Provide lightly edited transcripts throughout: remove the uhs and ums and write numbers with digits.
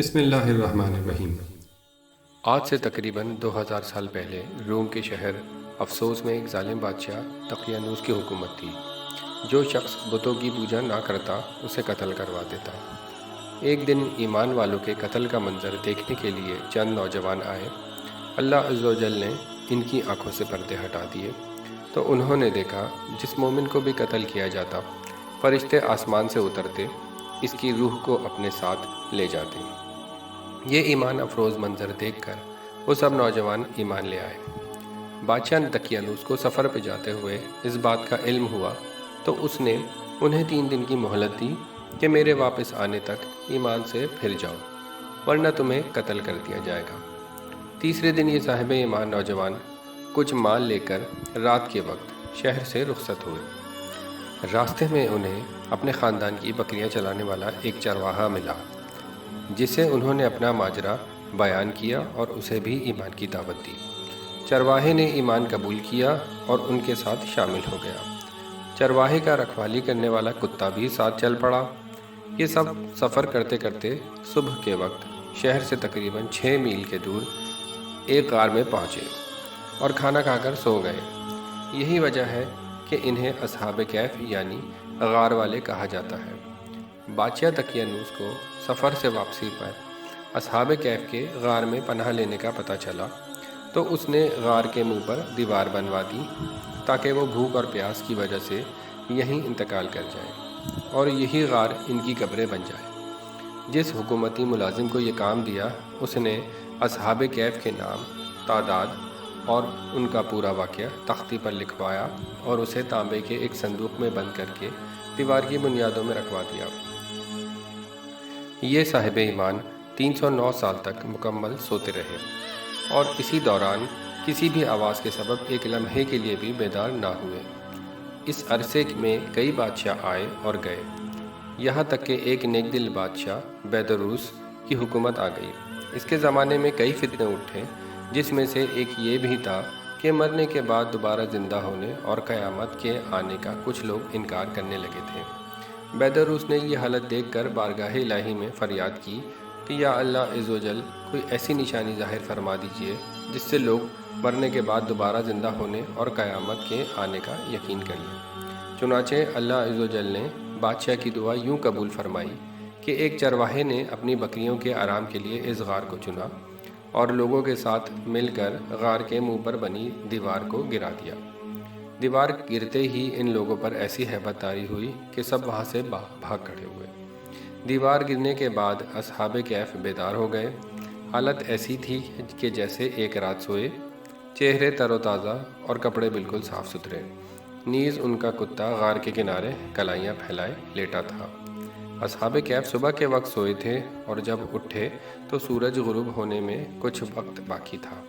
بسم اللہ الرحمن الرحیم۔ آج سے تقریباً 2000 سال پہلے روم کے شہر افسوس میں ایک ظالم بادشاہ دقیانوس کی حکومت تھی۔ جو شخص بتوں کی پوجا نہ کرتا اسے قتل کروا دیتا۔ ایک دن ایمان والوں کے قتل کا منظر دیکھنے کے لیے چند نوجوان آئے۔ اللہ عز و جل نے ان کی آنکھوں سے پردے ہٹا دیے تو انہوں نے دیکھا جس مومن کو بھی قتل کیا جاتا فرشتے آسمان سے اترتے اس کی روح کو اپنے ساتھ لے جاتے۔ یہ ایمان افروز منظر دیکھ کر وہ سب نوجوان ایمان لے آئے۔ بادشاہ دقیانوس کو سفر پہ جاتے ہوئے اس بات کا علم ہوا تو اس نے انہیں 3 دن کی مہلت دی کہ میرے واپس آنے تک ایمان سے پھر جاؤ ورنہ تمہیں قتل کر دیا جائے گا۔ تیسرے دن یہ صاحب ایمان نوجوان کچھ مال لے کر رات کے وقت شہر سے رخصت ہوئے۔ راستے میں انہیں اپنے خاندان کی بکریاں چلانے والا ایک چرواہا ملا جسے انہوں نے اپنا ماجرا بیان کیا اور اسے بھی ایمان کی دعوت دی۔ چرواہے نے ایمان قبول کیا اور ان کے ساتھ شامل ہو گیا۔ چرواہے کا رکھوالی کرنے والا کتا بھی ساتھ چل پڑا۔ یہ سب سفر کرتے کرتے صبح کے وقت شہر سے تقریباً 6 میل کے دور ایک غار میں پہنچے اور کھانا کھا کر سو گئے۔ یہی وجہ ہے کہ انہیں اصحاب کہف یعنی غار والے کہا جاتا ہے۔ بادشاہ دقیانوس کو سفر سے واپسی پر اصحاب کہف کے غار میں پناہ لینے کا پتہ چلا تو اس نے غار کے منہ پر دیوار بنوا دی تاکہ وہ بھوک اور پیاس کی وجہ سے یہیں انتقال کر جائیں اور یہی غار ان کی قبریں بن جائے۔ جس حکومتی ملازم کو یہ کام دیا اس نے اصحاب کہف کے نام، تعداد اور ان کا پورا واقعہ تختی پر لکھوایا اور اسے تانبے کے ایک صندوق میں بند کر کے دیوار کی بنیادوں میں رکھوا دیا۔ یہ صاحب ایمان 309 سال تک مکمل سوتے رہے اور اسی دوران کسی بھی آواز کے سبب ایک لمحے کے لیے بھی بیدار نہ ہوئے۔ اس عرصے میں کئی بادشاہ آئے اور گئے، یہاں تک کہ ایک نیک دل بادشاہ بیدروس کی حکومت آ گئی۔ اس کے زمانے میں کئی فتنے اٹھے جس میں سے ایک یہ بھی تھا کہ مرنے کے بعد دوبارہ زندہ ہونے اور قیامت کے آنے کا کچھ لوگ انکار کرنے لگے تھے۔ بیدروس نے یہ حالت دیکھ کر بارگاہ الہی میں فریاد کی کہ یا اللہ عز و جل کوئی ایسی نشانی ظاہر فرما دیجئے جس سے لوگ مرنے کے بعد دوبارہ زندہ ہونے اور قیامت کے آنے کا یقین کر لیں۔ چنانچہ اللہ عز و جل نے بادشاہ کی دعا یوں قبول فرمائی کہ ایک چرواہے نے اپنی بکریوں کے آرام کے لیے اس غار کو چنا اور لوگوں کے ساتھ مل کر غار کے منہ پر بنی دیوار کو گرا دیا۔ دیوار گرتے ہی ان لوگوں پر ایسی ہیبت طاری ہوئی کہ سب وہاں سے بھاگ کھڑے ہوئے۔ دیوار گرنے کے بعد اصحاب کہف بیدار ہو گئے۔ حالت ایسی تھی کہ جیسے ایک رات سوئے، چہرے تر و تازہ اور کپڑے بالکل صاف ستھرے، نیز ان کا کتا غار کے کنارے کلائیاں پھیلائے لیٹا تھا۔ اصحاب کہف صبح کے وقت سوئے تھے اور جب اٹھے تو سورج غروب ہونے میں کچھ وقت باقی تھا۔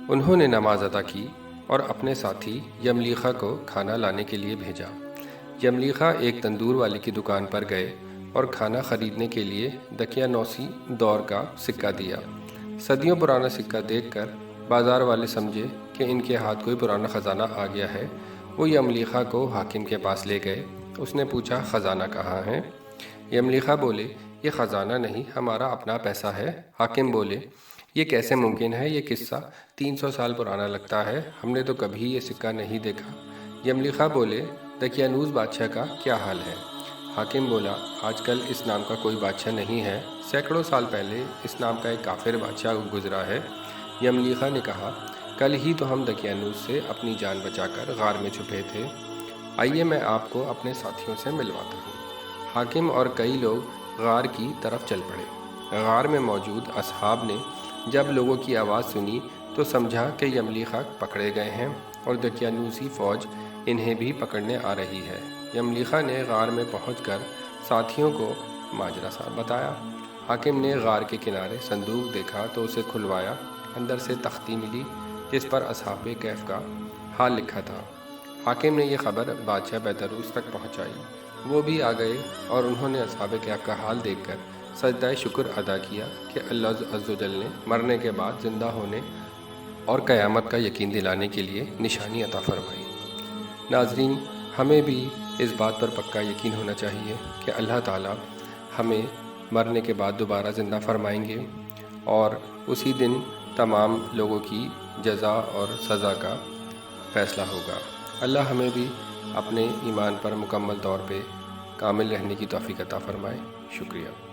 انہوں نے نماز ادا کی اور اپنے ساتھی یملیخا کو کھانا لانے کے لیے بھیجا۔ یملیخا ایک تندور والے کی دکان پر گئے اور کھانا خریدنے کے لیے دقیانوسی دور کا سکہ دیا۔ صدیوں پرانا سکہ دیکھ کر بازار والے سمجھے کہ ان کے ہاتھ کوئی پرانا خزانہ آ گیا ہے۔ وہ یملیخا کو حاکم کے پاس لے گئے۔ اس نے پوچھا خزانہ کہاں ہے؟ یملیخا بولے یہ خزانہ نہیں، ہمارا اپنا پیسہ ہے۔ حاکم بولے یہ کیسے ممکن ہے؟ یہ قصہ 300 سال پرانا لگتا ہے، ہم نے تو کبھی یہ سکہ نہیں دیکھا۔ یملیخا بولے دقیانوس بادشاہ کا کیا حال ہے؟ حاکم بولا آج کل اس نام کا کوئی بادشاہ نہیں ہے، سینکڑوں سال پہلے اس نام کا ایک کافر بادشاہ گزرا ہے۔ یملیخا نے کہا کل ہی تو ہم دقیانوس سے اپنی جان بچا کر غار میں چھپے تھے، آئیے میں آپ کو اپنے ساتھیوں سے ملواتا ہوں۔ حاکم اور کئی لوگ غار کی طرف چل پڑے۔ غار میں موجود اصحاب نے جب لوگوں کی آواز سنی تو سمجھا کہ یملیخا پکڑے گئے ہیں اور دقیانوسی فوج انہیں بھی پکڑنے آ رہی ہے۔ یملیخا نے غار میں پہنچ کر ساتھیوں کو ماجرا صاحب بتایا۔ حاکم نے غار کے کنارے صندوق دیکھا تو اسے کھلوایا، اندر سے تختی ملی جس پر اصحاب کہف کا حال لکھا تھا۔ حاکم نے یہ خبر بادشاہ بیدروس تک پہنچائی، وہ بھی آ گئے اور انہوں نے اصحاب کہف کا حال دیکھ کر سجدہ شکر ادا کیا کہ اللہ عز و جل نے مرنے کے بعد زندہ ہونے اور قیامت کا یقین دلانے کے لیے نشانی عطا فرمائی۔ ناظرین، ہمیں بھی اس بات پر پکا یقین ہونا چاہیے کہ اللہ تعالی ہمیں مرنے کے بعد دوبارہ زندہ فرمائیں گے اور اسی دن تمام لوگوں کی جزا اور سزا کا فیصلہ ہوگا۔ اللہ ہمیں بھی اپنے ایمان پر مکمل طور پہ کامل رہنے کی توفیق عطا فرمائے۔ شکریہ۔